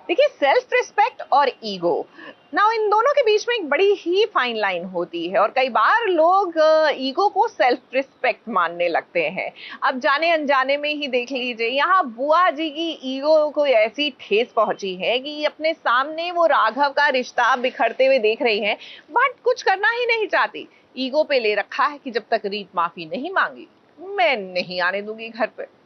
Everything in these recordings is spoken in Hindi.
देखिए, सेल्फ रिस्पेक्ट और ईगो, ना इन दोनों के बीच में एक बड़ी ही फाइन लाइन होती है और कई बार लोग ईगो को सेल्फ रिस्पेक्ट मानने लगते हैं। अब जाने अनजाने में ही देख लीजिए, यहाँ बुआ जी की ईगो को ऐसी ठेस पहुंची है कि अपने सामने वो राघव का रिश्ता बिखरते हुए देख रही हैं, बट कुछ करना ही नहीं चाहती। ईगो पे ले रखा है कि जब तक रीत माफी नहीं मांगी, मैं नहीं आने दूंगी घर पे।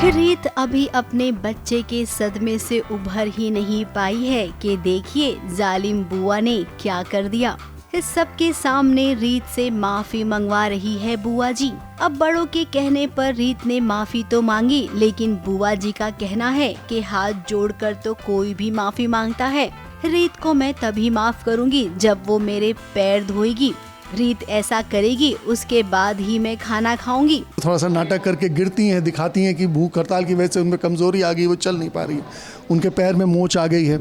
रीत अभी अपने बच्चे के सदमे से उभर ही नहीं पाई है कि देखिए जालिम बुआ ने क्या कर दिया। इस सब के सामने रीत से माफी मंगवा रही है बुआ जी। अब बड़ों के कहने पर रीत ने माफी तो मांगी, लेकिन बुआ जी का कहना है कि हाथ जोड़कर तो कोई भी माफी मांगता है। रीत को मैं तभी माफ करूंगी जब वो मेरे पैर धोएगी। रीत ऐसा करेगी, उसके बाद ही मैं खाना खाऊंगी। थोड़ा सा नाटक करके गिरती हैं, दिखाती हैं कि भूख हड़ताल की वजह से उनमें कमजोरी आ गई, वो चल नहीं पा रही है, उनके पैर में मोच आ गई है।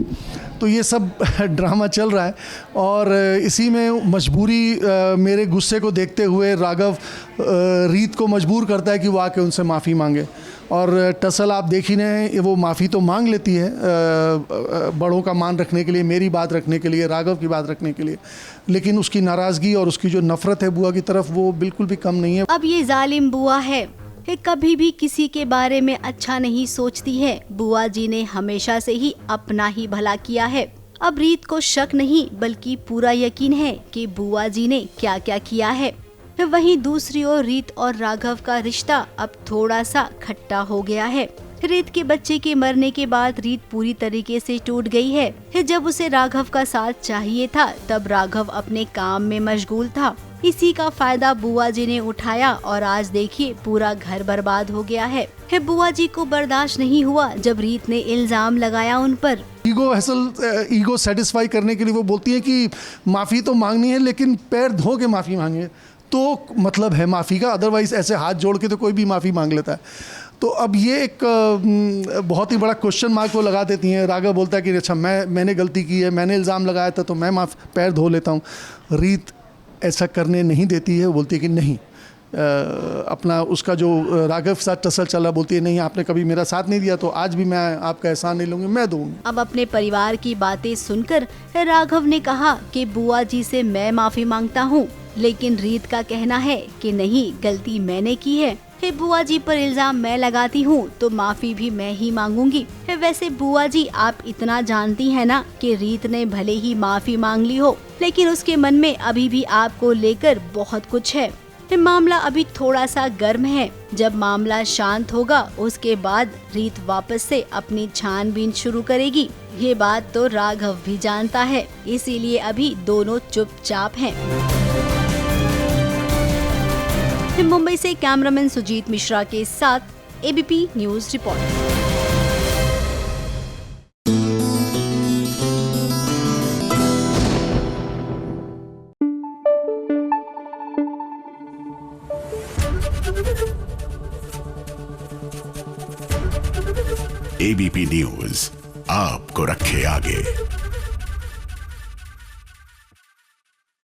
तो ये सब ड्रामा चल रहा है और इसी में मजबूरी मेरे गुस्से को देखते हुए राघव रीत को मजबूर करता है कि वो आके उनसे माफ़ी मांगे। और टसल आप देख ही रहे हैं, वो माफ़ी तो मांग लेती है बड़ों का मान रखने के लिए, मेरी बात रखने के लिए, राघव की बात रखने के लिए, लेकिन उसकी नाराज़गी और उसकी जो नफ़रत है बुआ की तरफ, वो बिल्कुल भी कम नहीं है। अब ये जालिम बुआ है, कभी भी किसी के बारे में अच्छा नहीं सोचती है। बुआ जी ने हमेशा से ही अपना ही भला किया है। अब रीत को शक नहीं बल्कि पूरा यकीन है कि बुआ जी ने क्या क्या किया है। वहीं दूसरी ओर रीत और राघव का रिश्ता अब थोड़ा सा खट्टा हो गया है। रीत के बच्चे के मरने के बाद रीत पूरी तरीके से टूट गई है। जब उसे राघव का साथ चाहिए था तब राघव अपने काम में मशगूल था। इसी का फायदा बुआ जी ने उठाया और आज देखिए पूरा घर बर्बाद हो गया है। बुआ जी को बर्दाश्त नहीं हुआ जब रीत ने इल्जाम लगाया उन पर। ईगो सेटिस्फाई करने के लिए वो बोलती है कि माफ़ी तो मांगनी है, लेकिन पैर धो के माफ़ी मांगे तो मतलब है माफ़ी का, अदरवाइज़ ऐसे हाथ जोड़ के तो कोई भी माफ़ी मांग लेता है। तो अब ये एक बहुत ही बड़ा क्वेश्चन मार्क वो लगा देती हैं। राघव बोलता है कि अच्छा मैंने गलती की है, मैंने इल्ज़ाम लगाया था तो मैं पैर धो लेता हूँ। रीत ऐसा करने नहीं देती है, वो बोलती है कि नहीं, अपना उसका जो राघव के साथ टसल चला, बोलती है नहीं आपने कभी मेरा साथ नहीं दिया तो आज भी मैं आपका एहसान नहीं लूँगी, मैं दूँगी। अब अपने परिवार की बातें सुनकर राघव ने कहा कि बुआ जी से मैं माफ़ी मांगता हूँ, लेकिन रीत का कहना है कि नहीं, गलती मैंने की है। बुआ जी पर इल्जाम मैं लगाती हूँ तो माफी भी मैं ही मांगूंगी। वैसे बुआ जी आप इतना जानती हैं ना कि रीत ने भले ही माफी मांग ली हो, लेकिन उसके मन में अभी भी आपको लेकर बहुत कुछ है। मामला अभी थोड़ा सा गर्म है। जब मामला शांत होगा उसके बाद रीत वापस से अपनी छानबीन शुरू करेगी। ये बात तो राघव भी जानता है, इसीलिए अभी दोनों चुपचाप हैं। मुंबई से कैमरामैन सुजीत मिश्रा के साथ ABP news report. ABP news आपको रखे आगे।